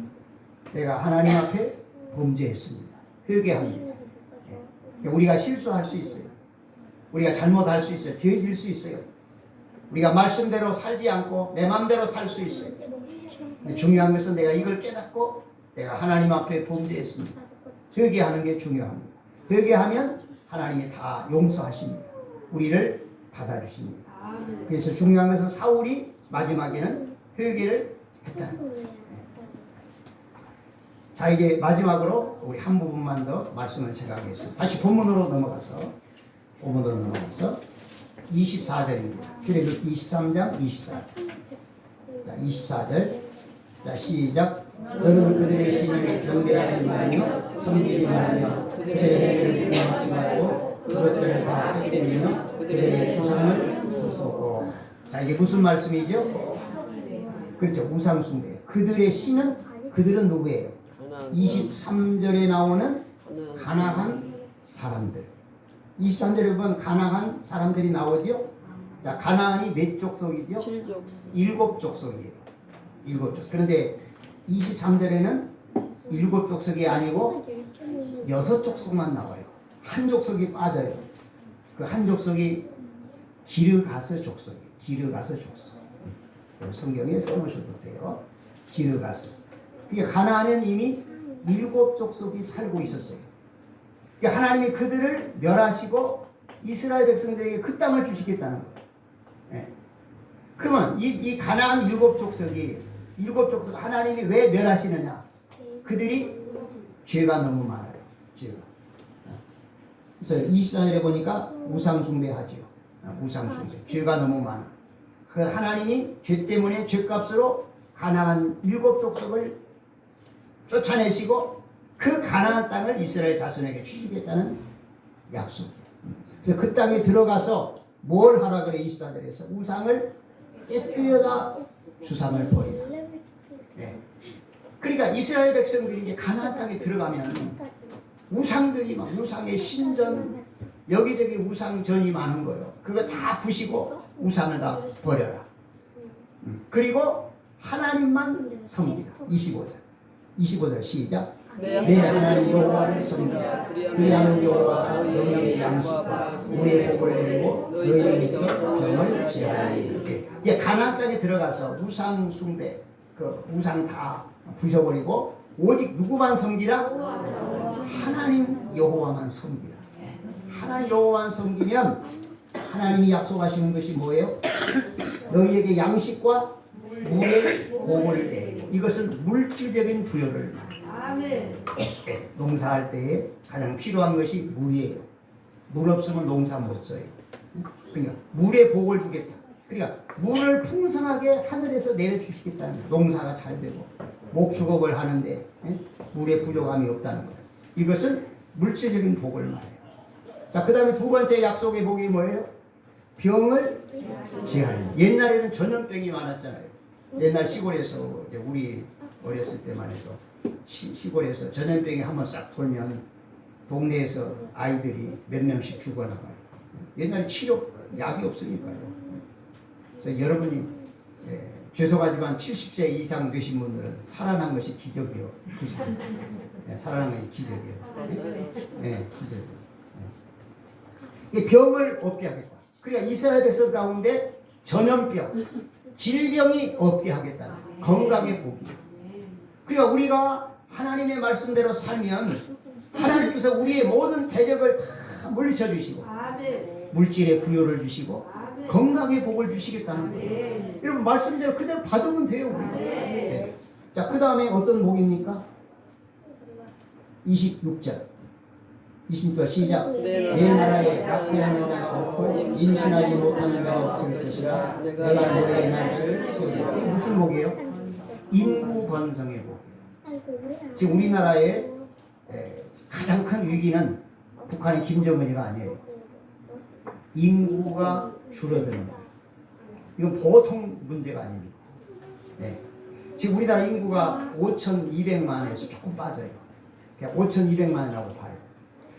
내가 하나님 앞에 범죄했습니다. 회개합니다. 우리가 실수할 수 있어요. 우리가 잘못할 수 있어요. 죄질 수 있어요. 우리가 말씀대로 살지 않고 내 마음대로 살 수 있어요. 근데 중요한 것은 내가 이걸 깨닫고 내가 하나님 앞에 범죄했습니다. 회개하는 게 중요합니다. 회개하면 하나님이 다 용서하십니다. 우리를 받아주십니다. 그래서 중요한 것은 사울이 마지막에는 회개를 했다는 거예요. 자, 이제 마지막으로 우리 한 부분만 더 말씀을 생각하겠습니다. 다시 본문으로 넘어가서 24절입니다. 출애굽 23장 24절. 자, 24절. 자, 시작. 너는 그들의 신을 경배하지 말며 섬기지 말며 그들의 행위를 공하지 말고 그것들을 다 깨뜨리며 그들의 조상을 부수고. 자, 이게 무슨 말씀이죠? 그렇죠. 우상 숭배. 그들의 신은 그들은 누구예요? 23절에 나오는 가나안 사람들. 23절에 보면 가나안 사람들이 나오죠. 자, 가나안이 몇 족속이죠? 7족속이에요. 7족속. 그런데 23절에는 7족속이 아니고 6족속만 나와요. 한 족속이 빠져요. 그 한 족속이 기르가스 족속이에요. 기르가스 족속. 성경에 써놓으셔도 돼요. 기르가스. 그러니까 가나안에는 이미 7족속이 살고 있었어요. 그러니까 하나님이 그들을 멸하시고 이스라엘 백성들에게 그 땅을 주시겠다는 거예요. 네. 그러면 이 가나안 7족속 하나님이 왜 멸하시느냐? 그들이 죄가 너무 많아요. 죄가. 그래서 24절에 보니까 우상숭배하죠. 우상숭배. 죄가 너무 많아. 그 하나님이 죄 때문에 죄값으로 가나안 7족속을 쫓아내시고 그 가나안 땅을 이스라엘 자손에게 주시겠다는 약속이에요. 그래서 그 땅에 들어가서 뭘 하라 그래? 24절에서 우상을 깨뜨려다 주상을 버리라. 네. 그러니까 이스라엘 백성들이 이제 가나안 땅에 들어가면 우상들이 막 우상의 신전 여기저기 우상전이 많은 거예요. 그거 다 부시고 우상을 다 버려라. 그리고 하나님만 섬기라. 25절 시작. 내 하나님 여호와를 섬기라. 그리하는 여호와가 너희의 양식과 우리의 복을 내리고 너희에게서 병을 제하리니. 이제 가나안 땅에 들어가서 우상 숭배, 그 우상 다 부셔버리고 오직 누구만 섬기라? 하나님 여호와만 섬기라. 하나님 여호와만 섬기면 하나님이 약속하시는 것이 뭐예요? 너희에게 양식과 물의 복을 내리고. 이것은 물질적인 부여를 말해요. 농사할 때에 가장 필요한 것이 물이에요. 물 없으면 농사 못 써요. 그러니까 물의 복을 주겠다. 그러니까 물을 풍성하게 하늘에서 내려주시겠다는 거예요. 농사가 잘 되고 목축업을 하는데 물의 부족함이 없다는 거예요. 이것은 물질적인 복을 말해요. 자, 그 다음에 두 번째 약속의 복이 뭐예요? 병을 제하리. 옛날에는 전염병이 많았잖아요. 옛날 시골에서 이제 우리 어렸을 때만 해도 시골에서 전염병이 한번 싹 돌면 동네에서 아이들이 몇 명씩 죽어나가요. 옛날에 치료 약이 없으니까요. 그래서 여러분이 죄송하지만 70세 이상 되신 분들은 살아난 것이 기적이요. 살아난 것이 기적이에요. 기적이에요. 이 병을 없게 하겠다. 그러니까 이스라엘 백성 가운데 전염병, 질병이 없게 하겠다는 건강의 복이에요. 그러니까 우리가 하나님의 말씀대로 살면 하나님께서 우리의 모든 대적을 다 물리쳐 주시고 물질의 부여를 주시고 건강의 복을 주시겠다는 거예요. 여러분 말씀대로 그대로 받으면 돼요. 우리. 자, 그 다음에 어떤 복입니까? 26절 시작. 내 나라에 낙태하는 자가 없고 임신하지 못하는 자가 없을 것이라. 내가 너의 날을 세우리라. 이게 무슨 복이에요? 인구 번성의 복이에요. 지금 우리나라의 가장 큰 위기는 북한의 김정은이가 아니에요. 인구가 줄어드는 거예요. 이건 보통 문제가 아닙니다. 지금 우리나라 인구가 5,200만에서 조금 빠져요. 그냥 5,200만이라고 봐요.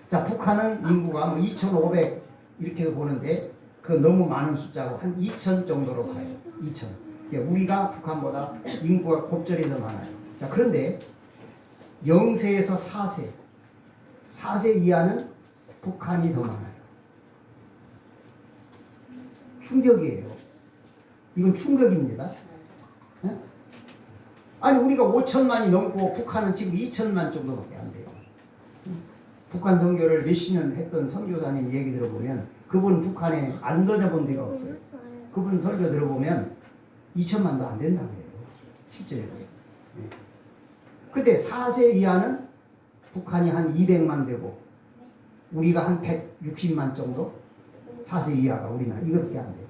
자, 북한은 인구가 뭐 2,500 이렇게 보는데 그 너무 많은 숫자고 한 2,000 정도로 가요. 2,000. 그러니까 우리가 북한보다 인구가 곱절이 더 많아요. 자, 그런데 0세에서 4세 이하는 북한이 더 많아요. 충격이에요. 이건 충격입니다. 예? 아니 우리가 5천만이 넘고 북한은 지금 2천만 정도밖에 안 돼요. 북한 선교를 몇십 년 했던 선교사님 얘기 들어보면 그분 북한에 안 다녀본 데가 없어요. 그분 설교 들어보면 2천만도 안 된다 그래요. 실제로. 근데 4세 이하는 북한이 한 200만 되고 우리가 한 160만 정도? 4세 이하가 우리나라 이것밖에 안 돼요.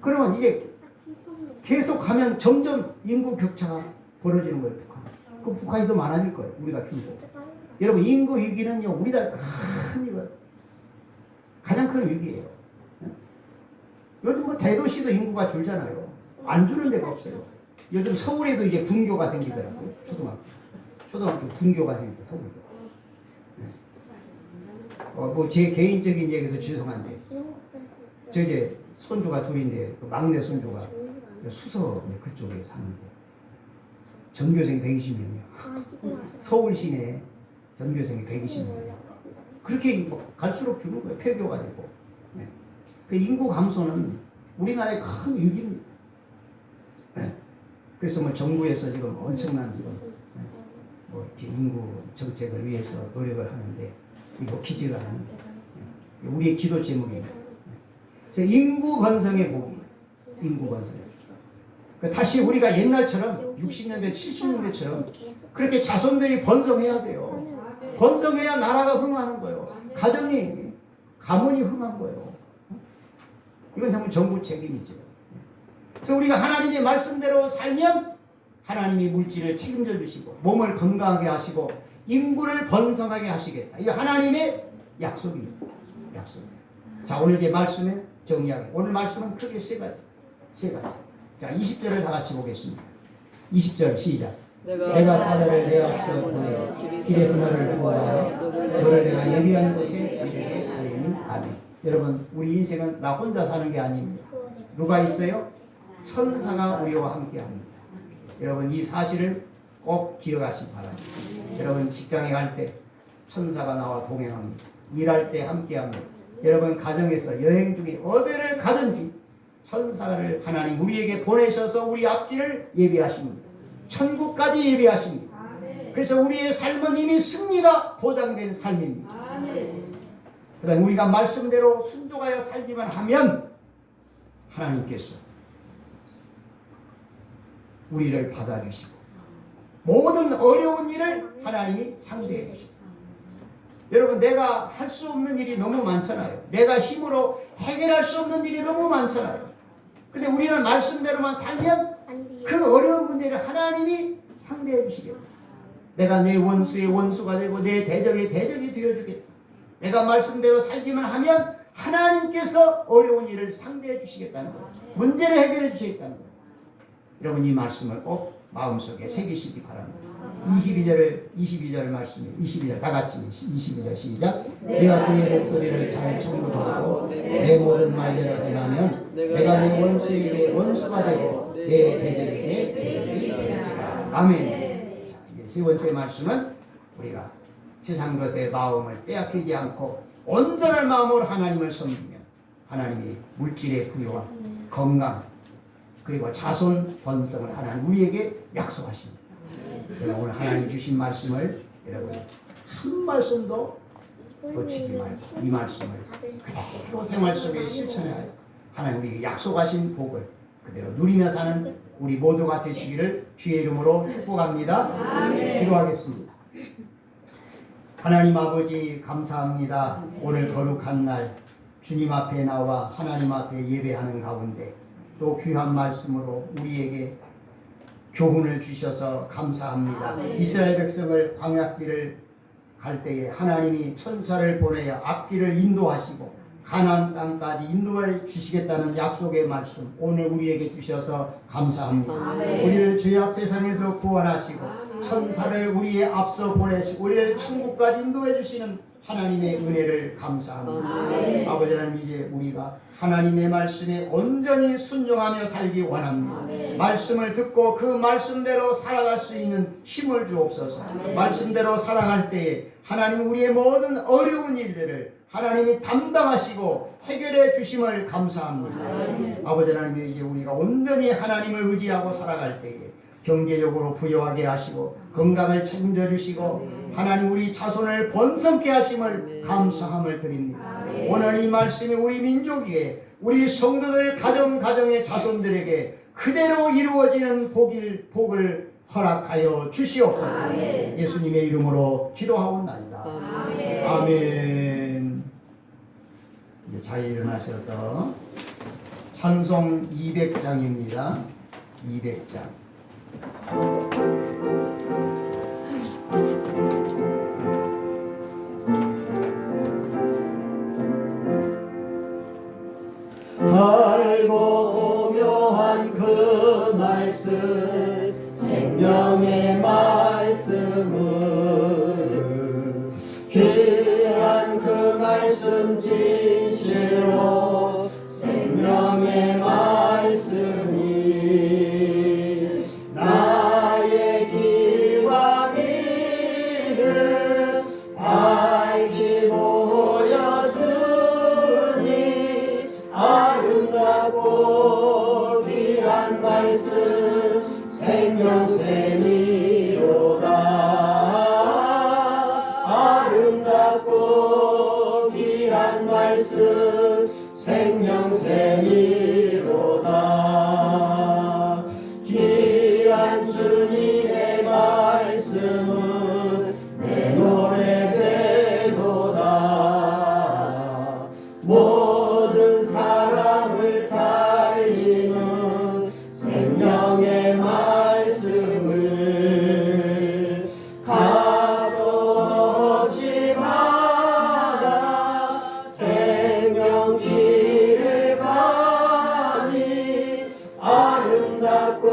그러면 이제 계속 가면 점점 인구 격차가 벌어지는 거예요. 북한. 그 북한이 더 많아질 거예요. 우리가 줄고. 여러분 인구 위기는요 우리나라 큰 이거 가장 큰 위기예요. 요즘 뭐 대도시도 인구가 줄잖아요. 안 주는 데가 없어요. 요즘 서울에도 이제 분교가 생기더라고요. 초등학교 분교가 생겨 서울도. 뭐 제 개인적인 얘기에서 죄송한데 저 이제 손주가 둘인데 그 막내 손주가 수서 그쪽에 사는데 전교생 120명이요. 서울 시내에 전교생이 120명. 그렇게 뭐 갈수록 주는 거예요. 폐교가 되고. 네. 그 인구 감소는 우리나라의 큰 위기입니다. 네. 그래서 뭐 정부에서 지금 엄청난 지금 뭐 이렇게 인구 정책을 위해서 노력을 하는데 이거 기지가 않는데 우리의 기도 제목입니다. 그래서 인구 번성의 복이 인구 번성. 그러니까 다시 우리가 옛날처럼 60년대 70년대처럼 그렇게 자손들이 번성해야 돼요. 번성해야 나라가 흥하는 거예요. 가문이 흥한 거예요. 이건 정말 정부 책임이죠. 그래서 우리가 하나님의 말씀대로 살면 하나님이 물질을 책임져 주시고 몸을 건강하게 하시고 인구를 번성하게 하시겠다. 이거 하나님의 약속입니다. 약속입니다. 자, 오늘 제 말씀에 정리하게. 오늘 말씀은 크게 세 가지. 자, 20절을 다 같이 보겠습니다. 20절 시작. 내가 사자를 내 앞서 보내어 길에서 너를 구하여 너를 내가 예비한 곳에 이르게 하리니 아멘. 여러분 우리 인생은 나 혼자 사는 게 아닙니다. 누가 있어요? 천사가 우리와 함께합니다. 여러분 이 사실을 꼭 기억하시기 바랍니다. 여러분 직장에 갈 때 천사가 나와 동행합니다. 일할 때 함께합니다. 여러분 가정에서 여행 중에 어디를 가든지 천사를 하나님 우리에게 보내셔서 우리 앞길을 예비하십니다. 천국까지 예비하십니다. 그래서 우리의 삶은 이미 승리가 보장된 삶입니다. 그 다음 우리가 말씀대로 순종하여 살기만 하면 하나님께서 우리를 받아주시고 모든 어려운 일을 하나님이 상대해 주십니다. 여러분 내가 할 수 없는 일이 너무 많잖아요. 내가 힘으로 해결할 수 없는 일이 너무 많잖아요. 근데 우리는 말씀대로만 살면 그 어려운 문제를 하나님이 상대해 주시겠다. 내가 내 원수의 원수가 되고 내 대적의 대적이 되어주겠다. 내가 말씀대로 살기만 하면 하나님께서 어려운 일을 상대해 주시겠다는 거예요. 문제를 해결해 주시겠다는 거예요. 여러분 이 말씀을 꼭 마음속에 새기시기 바랍니다. 22절 말씀에 22절 다 같이 22절 시작. 내가 그의 목소리를 잘 청구하고 내 모든 말대로 행하면 내가 내 원수에게 원수가 되고 내 대적에게 대적이 되리라. 아멘. 자, 이제 세 번째 말씀은 우리가 세상 것의 마음을 빼앗기지 않고 온전한 마음으로 하나님을 섬기면 하나님이 물질의 부유와 건강 그리고 자손 번성을 하나님 우리에게 약속하십니다. 오늘 하나님 주신 말씀을 여러분 한 말씀도 놓치지 말고 이 말씀을 그대로 생활 속에 실천하여 하나님 우리에게 약속하신 복을 그대로 누리며 사는 우리 모두가 되시기를 주의 이름으로 축복합니다. 기도하겠습니다. 하나님 아버지 감사합니다. 오늘 거룩한 날 주님 앞에 나와 하나님 앞에 예배하는 가운데 또 귀한 말씀으로 우리에게 교훈을 주셔서 감사합니다. 이스라엘 백성을 광야길을 갈 때에 하나님이 천사를 보내어 앞길을 인도하시고 가나안 땅까지 인도해 주시겠다는 약속의 말씀 오늘 우리에게 주셔서 감사합니다. 우리를 죄악 세상에서 구원하시고 천사를 우리의 앞서 보내시고 우리를 천국까지 인도해 주시는 하나님의 은혜를 감사합니다. 아멘. 아버지 하나님, 이제 우리가 하나님의 말씀에 온전히 순종하며 살기 원합니다. 아멘. 말씀을 듣고 그 말씀대로 살아갈 수 있는 힘을 주옵소서. 아멘. 말씀대로 살아갈 때에 하나님 우리의 모든 어려운 일들을 하나님이 담당하시고 해결해 주심을 감사합니다. 아멘. 아버지 하나님, 이제 우리가 온전히 하나님을 의지하고 살아갈 때에 경제적으로 부여하게 하시고 건강을 책임져 주시고 하나님 우리 자손을 번성케 하심을 감사함을 드립니다. 오늘 이 말씀이 우리 민족에, 우리 성도들 가정의 자손들에게 그대로 이루어지는 복을 허락하여 주시옵소서. 예수님의 이름으로 기도하옵나이다. 아멘. 이제 자리에 일어나셔서 찬송 200장입니다. 200장. 알고 묘한 그 말씀, 생명의 말씀을, 귀한 그 말씀 진실로, 생명의 말씀이 나의 귀와 믿음 밝히 보여주니 아름답고 귀한 말씀 생명샘이로다. 아름답고 귀한 말씀 생명샘이로다. 귀한 주님의 말씀은 내 노래 되도다. 모든 사람을 살리는 생명의 말씀을 값도 없이 받아 생명길을 가니 아름답고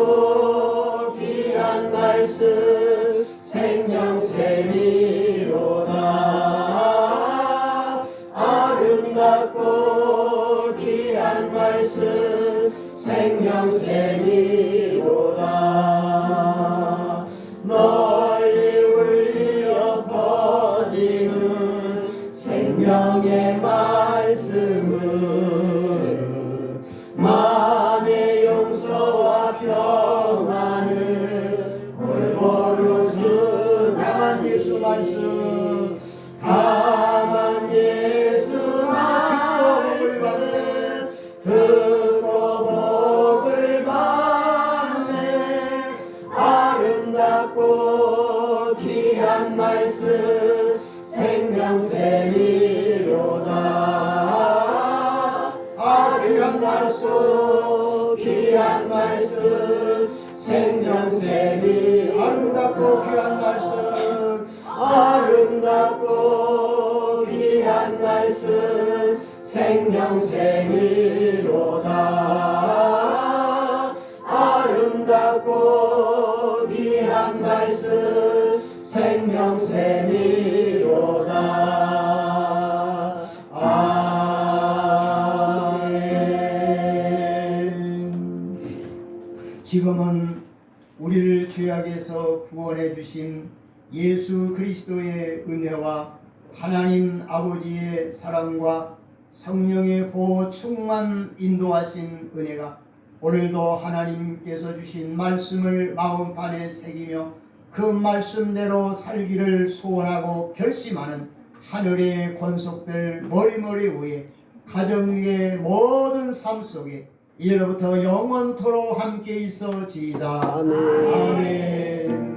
귀한 말씀 생명샘이로다. 아름답고 귀한 말씀 생명샘이로다. 널리 울려 퍼지는 생명의 말씀은 마음의 용서와 평안을 골고루 주는 예수 말씀. 다만 예수 말씀 듣고 복을 받네. 아름답고 귀한 말씀 생명샘이로다. 아름답고 귀한 말씀 생명샘이 아름답고 귀한 말씀 아름답고 귀한 말씀 생명샘이로다. 아름답고 귀한 말씀 생명샘이로다. 아멘. 지금은 우리를 죄악에서 구원해 주신 예수 그리스도의 은혜와 하나님 아버지의 사랑과 성령의 보호 충만 인도하신 은혜가 오늘도 하나님께서 주신 말씀을 마음판에 새기며 그 말씀대로 살기를 소원하고 결심하는 하늘의 권속들 머리머리 위에 가정 위에 모든 삶 속에 이제로부터 영원토록 함께 있어지이다. 아멘.